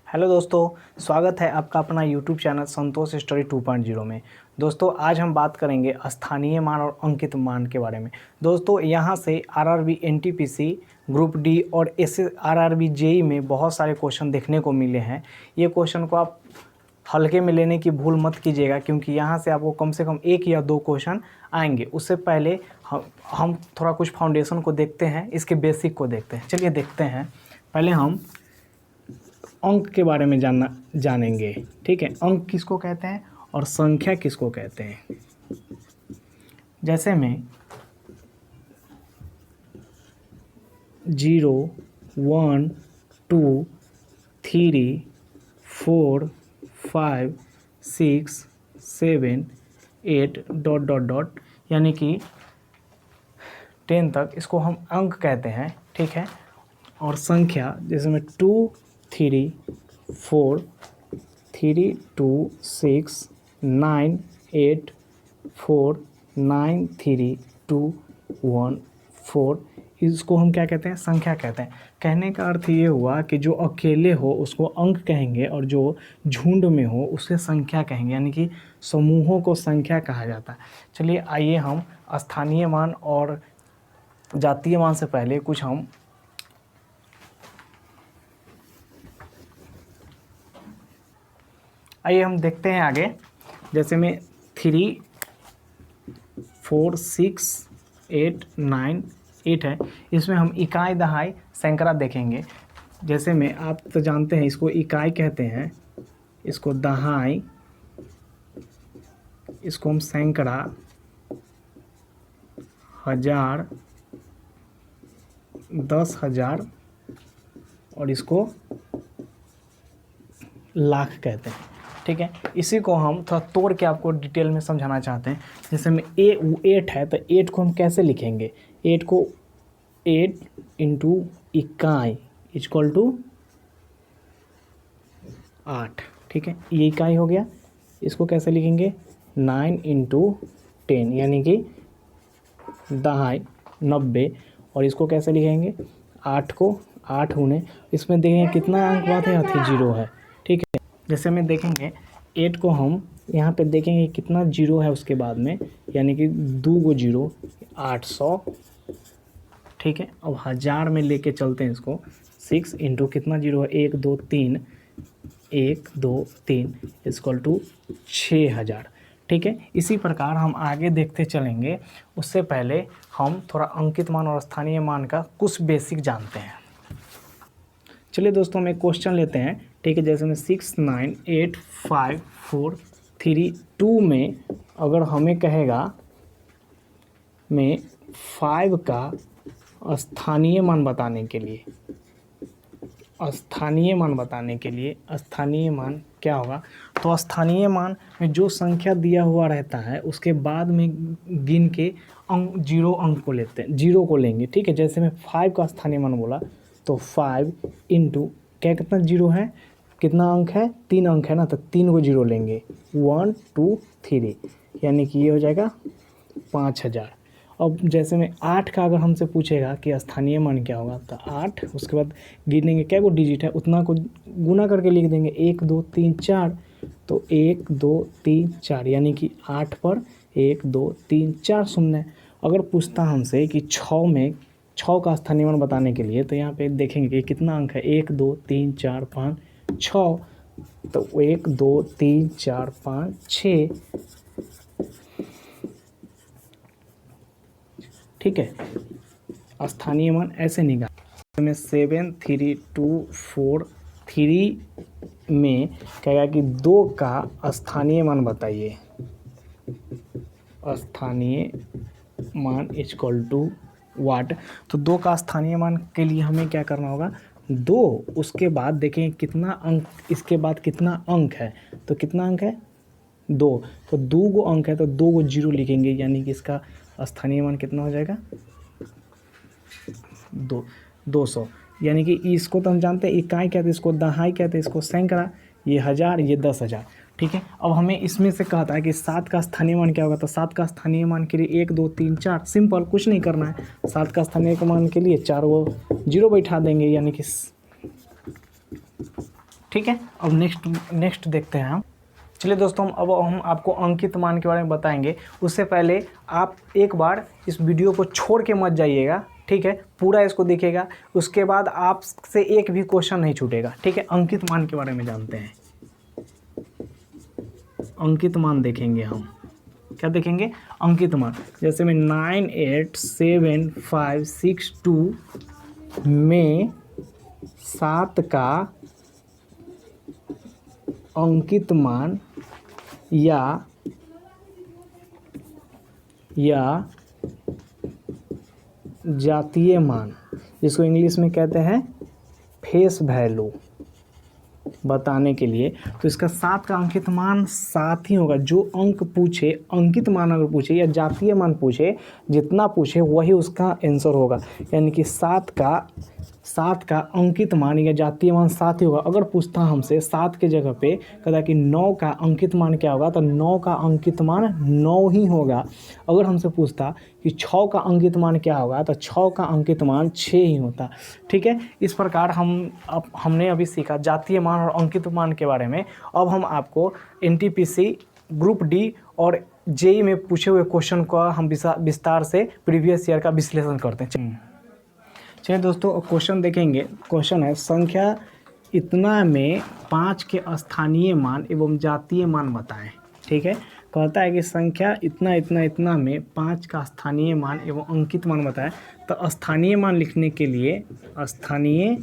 Hello दोस्तों, स्वागत है आपका अपना यूट्यूब चैनल संतोष स्टडी 2.0 में। दोस्तों आज हम बात करेंगे स्थानीय मान और अंकित मान के बारे में। दोस्तों यहाँ से आरआरबी एनटीपीसी ग्रुप डी और आरआरबी जेई में बहुत सारे क्वेश्चन देखने को मिले हैं। ये क्वेश्चन को आप हल्के में लेने की भूल मत कीजिएगा, क्योंकि यहाँ से आपको कम से कम 1 या 2 क्वेश्चन आएंगे। उससे पहले हम थोड़ा कुछ फाउंडेशन को देखते हैं, इसके बेसिक को देखते हैं। चलिए देखते हैं। पहले हम अंक के बारे में जानेंगे। ठीक है, अंक किसको कहते हैं और संख्या किसको कहते हैं। जैसे में 0, 1, 2, 3, 4, 5, 6, 7, 8 ... यानी कि 10 तक इसको हम अंक कहते हैं। ठीक है, और संख्या जैसे में 2, 3, 4, 3, 2, 6, 9, 8, 4, 9, 3, 2, 1, 4, इसको हम क्या कहते हैं? संख्या कहते हैं। कहने का अर्थ ये हुआ कि जो अकेले हो उसको अंक कहेंगे और जो झुंड में हो उसे संख्या कहेंगे, यानी कि समूहों को संख्या कहा जाता है। चलिए आइए हम स्थानीय मान और जातीय मान से पहले कुछ हम आइए हम देखते हैं आगे। जैसे में 3, 4, 6, 8, 9, 8 है। इसमें हम इकाई दहाई सैकड़ा देखेंगे। जैसे में आप तो जानते हैं इसको इकाई कहते हैं, इसको दहाई, इसको हम सैकड़ा, हजार, 10,000 और इसको लाख कहते हैं। ठीक है, इसी को हम थोड़ा तोड़ के आपको डिटेल में समझाना चाहते हैं। जैसे में 8 है तो 8 को हम कैसे लिखेंगे? 8 को 8 इंटू इकाई इक्वल टू 8। ठीक है, ये इकाई हो गया। इसको कैसे लिखेंगे? 9 इंटू 10 यानी कि दहाई 90। और इसको कैसे लिखेंगे? 8 को 8 गुने, इसमें देखेंगे कितना अंक बात है, 0 है। ठीक है, जैसे में देखेंगे 8 को हम यहाँ पे देखेंगे कितना 0 है उसके बाद में, यानी कि 2 गो 0, 800। ठीक है, अब हजार में लेके चलते हैं इसको। 6 इंटू कितना 0 है? 1 2 3, 1 2 3 इक्वल टू 6000। ठीक है, इसी प्रकार हम आगे देखते चलेंगे। उससे पहले हम थोड़ा अंकित मान और स्थानीय मान का कुछ बेसिक जानते हैं। चलिए दोस्तों हम एक क्वेश्चन लेते हैं। ठीक है, जैसे में 6, 9, 8, 5, 4, 3, 2 में अगर हमें कहेगा में 5 का स्थानीय मान बताने के लिए, स्थानीय मान क्या होगा? तो स्थानीय मान में जो संख्या दिया हुआ रहता है उसके बाद में गिन के अंक 0 अंक को लेते हैं, 0 को लेंगे। ठीक है, जैसे मैं 5 का स्थानीय मान बोला तो 5 इंटू क्या कितना 0 है, कितना अंक है? 3 अंक है ना, तो 3 को 0 लेंगे। 1 2 3 यानी कि ये हो जाएगा 5000। अब जैसे में 8 का अगर हमसे पूछेगा कि स्थानीय मान क्या होगा, तो 8 उसके बाद गिनेंगे क्या को डिजिट है उतना को गुना करके लिख देंगे। 1 2 3 4, तो 1 2 3 4 यानी कि 8 पर 1 2 3 4 शून्य। अगर पूछता हमसे कि 6 का स्थानीय मान बताने के लिए, तो यहाँ पे देखेंगे कि कितना अंक है? 1 2 3 4 5 6, तो 1 2 3 4 5 6। ठीक है, स्थानीय मान ऐसे निकाल में 7 3 2 4 3 में कहेगा कि 2 का स्थानीय मान बताइए। स्थानीय मान इक्वल टू वाट। तो 2 का स्थानीय मान के लिए हमें क्या करना होगा? 2 उसके बाद देखें कितना अंक, इसके बाद कितना अंक है, तो कितना अंक है? 2, तो 2 गो अंक है तो 2 गो 0 लिखेंगे, यानी कि इसका स्थानीय मान कितना हो जाएगा? 200। यानी कि इसको तो हम जानते हैं इकाई कहते हैं, इसको दहाई कहते हैं, इसको सैकड़ा, ये हजार, ये 10,000। ठीक है, अब हमें इसमें से कहता है कि 7 का स्थानीय मान क्या होगा? तो 7 का स्थानीय मान के लिए 1 2 3 4, सिंपल, कुछ नहीं करना है। 7 का स्थानीय मान के लिए 4 वो 0 बैठा देंगे, यानी कि ठीक है। अब नेक्स्ट देखते हैं हम। चलिए दोस्तों, अब हम आपको अंकित मान के बारे में बताएंगे। उससे पहले आप एक बार इस वीडियो को छोड़ के मत जाइएगा, ठीक है, पूरा इसको देखिएगा, उसके बाद आपसे एक भी क्वेश्चन नहीं छूटेगा, ठीक है। अंकित मान के बारे में जानते हैं। अंकित मान देखेंगे हम, क्या देखेंगे? अंकित मान। जैसे में 98752 में 7 का अंकित मान या जातीय मान, जिसको इंग्लिश में कहते हैं फेस वैल्यू, बताने के लिए, तो इसका 7 का अंकित मान 7 ही होगा। जो अंक पूछे, अंकित मान अगर पूछे या जातीय मान पूछे, जितना पूछे वही उसका आंसर होगा। यानी कि 7 का अंकित मान या जातीय मान 7 ही होगा। अगर पूछता हमसे 7 के जगह पे कहता कि 9 का अंकित मान क्या होगा, तो 9 का अंकित मान 9 ही होगा। अगर हमसे पूछता कि 6 का अंकित मान क्या होगा, तो 6 का अंकित मान 6 ही होता, ठीक है। इस प्रकार हमने अभी सीखा जातीय मान और अंकित मान के बारे में। अब हम आपको NTPC ग्रुप डी और JEE में पूछे हुए क्वेश्चन का हम विस्तार से प्रीवियस ईयर का विश्लेषण करते हैं। चलिए दोस्तों, क्वेश्चन देखेंगे। क्वेश्चन है, संख्या इतना में 5 के स्थानीय मान एवं जातीय मान बताएं, ठीक है। कहता है कि संख्या इतना में 5 का स्थानीय मान एवं अंकित मान बताएं। तो स्थानीय मान लिखने के लिए स्थानीय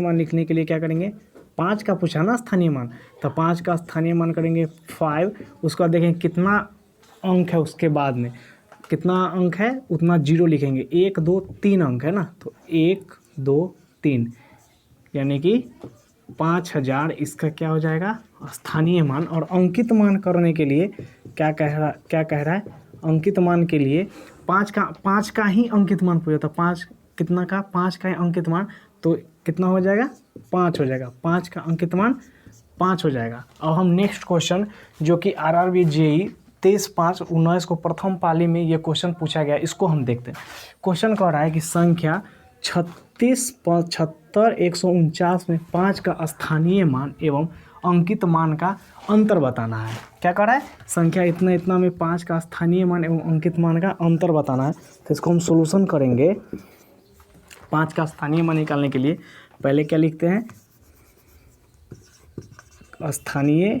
मान लिखने के लिए क्या करेंगे? 5 का पूछा ना स्थानीय मान, तो 5 का स्थानीय मान करेंगे 5। उसके बाद देखेंगे कितना अंक है, उसके बाद में कितना अंक है उतना 0 लिखेंगे। 1 2 3 अंक है ना, तो 1 2 3 यानी कि 5000 इसका क्या हो जाएगा? स्थानीय मान। और अंकित मान करने के लिए क्या कह रहा है? अंकित मान के लिए 5 का ही अंकित मान पूछा था। 5 कितना का? 5 का ही अंकित मान, तो कितना हो जाएगा? 5 हो जाएगा। 5 का अंकित मान 5 हो जाएगा। अब हम नेक्स्ट क्वेश्चन, जो कि RRB JEE 23/5/19 को प्रथम पाली में ये क्वेश्चन पूछा गया, इसको हम देखते हैं। क्वेश्चन कह रहा है कि संख्या 36 75 149 में 5 का स्थानीय मान एवं अंकित मान का अंतर बताना है। क्या कह रहा है? संख्या इतना में 5 का स्थानीय मान एवं अंकित मान का अंतर बताना है। तो इसको हम सोल्यूशन करेंगे। 5 का स्थानीय मान निकालने के लिए पहले क्या लिखते हैं? स्थानीय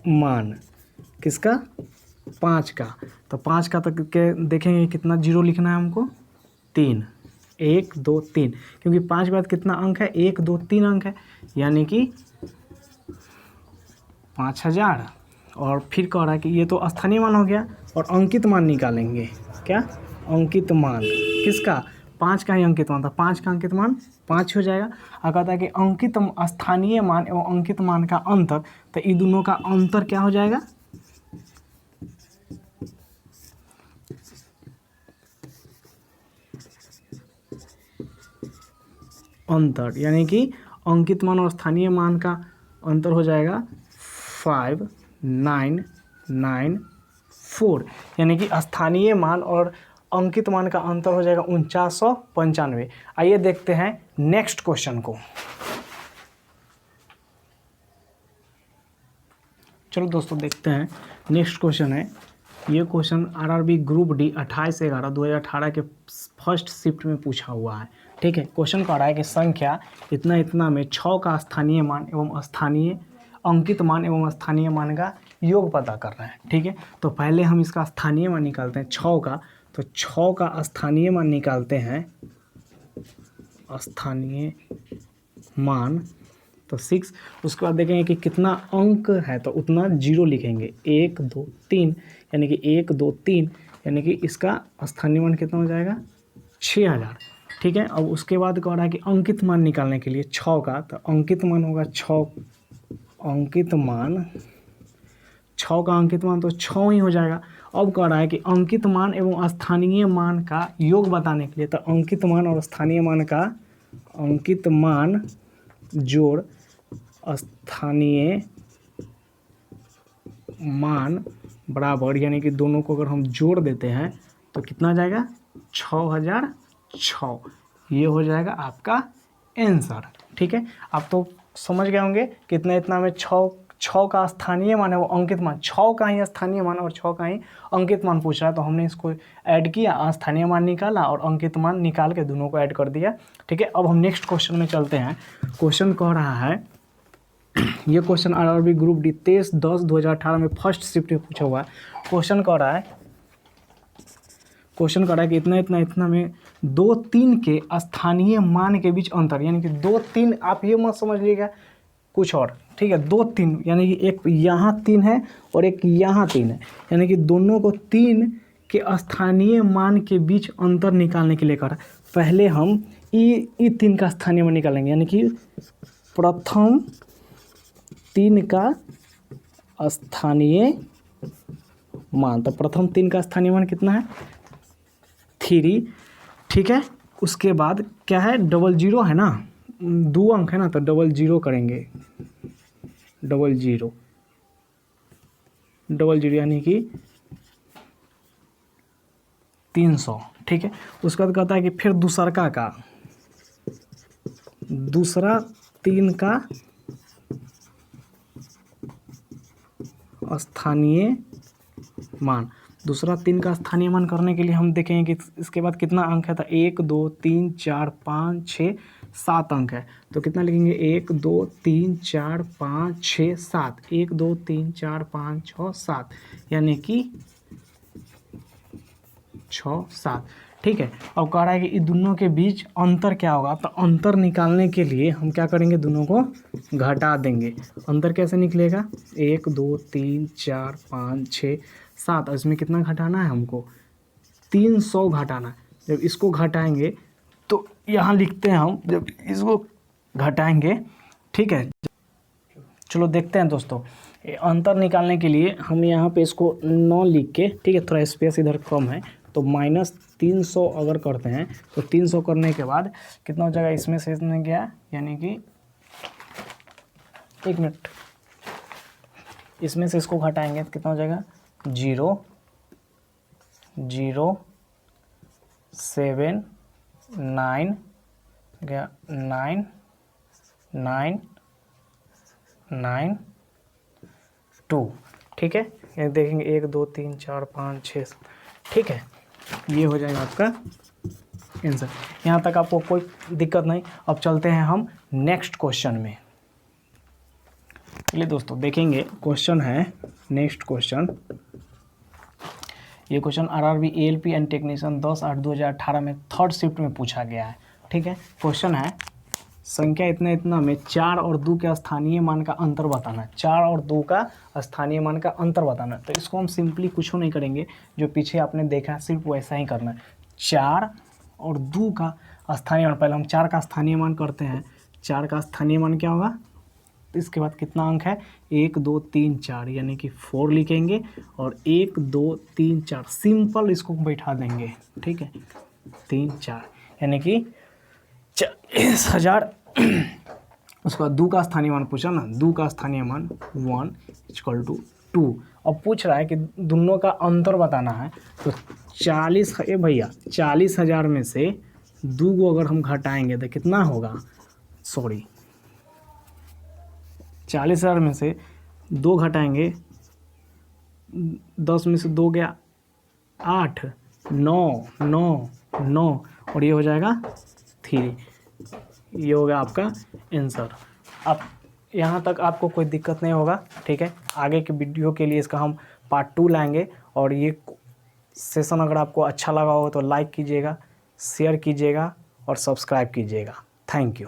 मान किसका? 5 का। तो 5 का तक के देखेंगे कितना 0 लिखना है हमको? 3 1 2 3, क्योंकि 5 के बाद कितना अंक है? 1 2 3 अंक है, यानी कि 5000। और फिर कह रहा है कि ये तो स्थानीय मान हो गया, और अंकित मान निकालेंगे। क्या? अंकित मान किसका? 5 का ही अंकित मान था। 5 का अंकित मान 5 हो जाएगा। और कहता है कि अंकित स्थानीय मान एवं अंकित मान का अंतर, तो इन दोनों का अंतर क्या हो जाएगा? अंतर, यानी कि अंकित मान और स्थानीय मान का अंतर हो जाएगा 5994, यानी कि स्थानीय मान और अंकित मान का अंतर हो जाएगा 4995। आइए देखते हैं नेक्स्ट क्वेश्चन को। चलो दोस्तों, देखते हैं नेक्स्ट क्वेश्चन है। ये क्वेश्चन RRB ग्रुप डी 28/11/2018 के फर्स्ट शिफ्ट में पूछा हुआ है, ठीक है। क्वेश्चन कह रहा है कि संख्या इतना में 6 का स्थानीय मान एवं स्थानीय अंकित मान एवं स्थानीय मान का योग पता कर रहे हैं, ठीक है। तो पहले हम इसका स्थानीय मान निकालते हैं 6 का। तो 6 का स्थानीय मान निकालते हैं। स्थानीय मान तो 6। उसके बाद देखेंगे कि कितना अंक है, तो उतना 0 लिखेंगे। 1 2 3, यानी कि 1 2 3, यानी कि इसका स्थानीय मान कितना हो जाएगा? 6000, ठीक है। अब उसके बाद कह रहा है कि अंकित मान निकालने के लिए 6 का, तो अंकित मान होगा 6 अंकित मान 6 का अंकित मान तो 6 ही हो जाएगा। अब कह रहा है कि अंकित मान एवं स्थानीय मान का योग बताने के लिए, तो अंकित मान और स्थानीय मान का अंकित मान जोड़ स्थानीय मान बराबर, यानी कि दोनों को अगर हम जोड़ देते हैं तो कितना जाएगा? 6006। ये हो जाएगा आपका आंसर। ठीक है, आप तो समझ गए होंगे कितना इतना में 6 का स्थानीय मान है वो अंकित मान, 6 का ही स्थानीय मान और 6 का ही अंकित मान पूछ रहा है, तो हमने इसको ऐड किया, स्थानीय मान निकाला और अंकित मान निकाल के दोनों को ऐड कर दिया। ठीक है, अब हम नेक्स्ट क्वेश्चन में चलते हैं। क्वेश्चन कह रहा है, ये क्वेश्चन आरआरबी ग्रुप डी 23/10/2018 में फर्स्ट शिफ्ट में पूछा हुआ है। क्वेश्चन कह रहा है कि इतना इतना इतना में 2 3 के स्थानीय मान के बीच अंतर, यानी कि 2 3, आप ये मत समझ लीजिएगा कुछ और। ठीक है, 2 3 यानी कि एक यहाँ 3 है और एक यहाँ 3 है, यानी कि दोनों को 3 के स्थानीय मान के बीच अंतर निकालने के लिए कर, पहले हम ई 3 का स्थानीय मान निकालेंगे, यानी कि प्रथम 3 का स्थानीय मान। तो प्रथम 3 का स्थानीय मान कितना है 3। ठीक है, उसके बाद क्या है 00 है ना, 2 अंक है ना, तो 00 करेंगे, 00 यानी कि 300। ठीक है, उसके बाद कहता है कि फिर दूसरा 3 का स्थानीय मान। दूसरा 3 का स्थानीय मान करने के लिए हम देखेंगे कि इसके बाद कितना अंक है, तो 1 2 3 4 5 6 7 अंक है, तो कितना लिखेंगे 1 2 3 4 5 6 7, 1 2 3 4 5 6 7, यानी कि 6 7। ठीक है, अब कह रहा है कि इन दोनों के बीच अंतर क्या होगा, तो अंतर निकालने के लिए हम क्या करेंगे, दोनों को घटा देंगे। अंतर कैसे निकलेगा, 1 2 3 4 5 6 7, इसमें कितना घटाना है हमको 300 घटाना है। जब इसको घटाएंगे तो यहाँ लिखते हैं हम, जब इसको घटाएंगे, ठीक है, चलो देखते हैं दोस्तों। अंतर निकालने के लिए हम यहाँ पे इसको 9 लिख के, ठीक है, थोड़ा स्पेस इधर कम है, तो -300 अगर करते हैं तो 300 करने के बाद कितना हो जाएगा, इसमें से इसने गया, यानी कि 1 मिनट, इसमें से इसको घटाएंगे तो कितना हो जाएगा 0 0 7 9 गया 9 9 9 2। ठीक है, ये देखेंगे 1 2 3 4 5 6। ठीक है, ये हो जाएगा आपका आंसर। यहाँ तक आपको कोई दिक्कत नहीं। अब चलते हैं हम नेक्स्ट क्वेश्चन में। चलिए दोस्तों देखेंगे, क्वेश्चन है नेक्स्ट क्वेश्चन। ये question RRB ALP and technician 10/8/2018 में थर्ड शिफ्ट में पूछा गया है। ठीक है, क्वेश्चन है संख्या इतना इतना में 4 और 2 के स्थानीय मान का अंतर बताना है। 4 और 2 का स्थानीय मान का अंतर बताना है। तो इसको हम सिंपली कुछ नहीं करेंगे, जो पीछे आपने देखा सिर्फ वैसा ही करना है। 4 और 2 का स्थानीय मान, पहले हम 4 का स्थानीय मान करते हैं। 4 का स्थानीय मान क्या होगा, इसके बाद कितना अंक है 1 2 3 4, यानी कि 4 लिखेंगे और 1 2 3 4 सिंपल इसको बैठा देंगे। ठीक है, 3 4 यानी कि 40,000। उसके बाद 2 का स्थानीय मान पूछा ना, 2 का स्थानीय मान 1 = 2। अब पूछ रहा है कि दोनों का अंतर बताना है। तो 40 भैया 40,000 में से 2 को अगर हम घटाएंगे तो कितना होगा, 40,000 में से 2 घटाएंगे, 10 में से 2 गया 8 9 9 9 और ये हो जाएगा 3। ये होगा आपका आंसर। अब यहाँ तक आपको कोई दिक्कत नहीं होगा। ठीक है, आगे के वीडियो के लिए इसका हम पार्ट 2 लाएंगे। और ये सेशन अगर आपको अच्छा लगा हो तो लाइक कीजिएगा, शेयर कीजिएगा और सब्सक्राइब कीजिएगा। Thank you.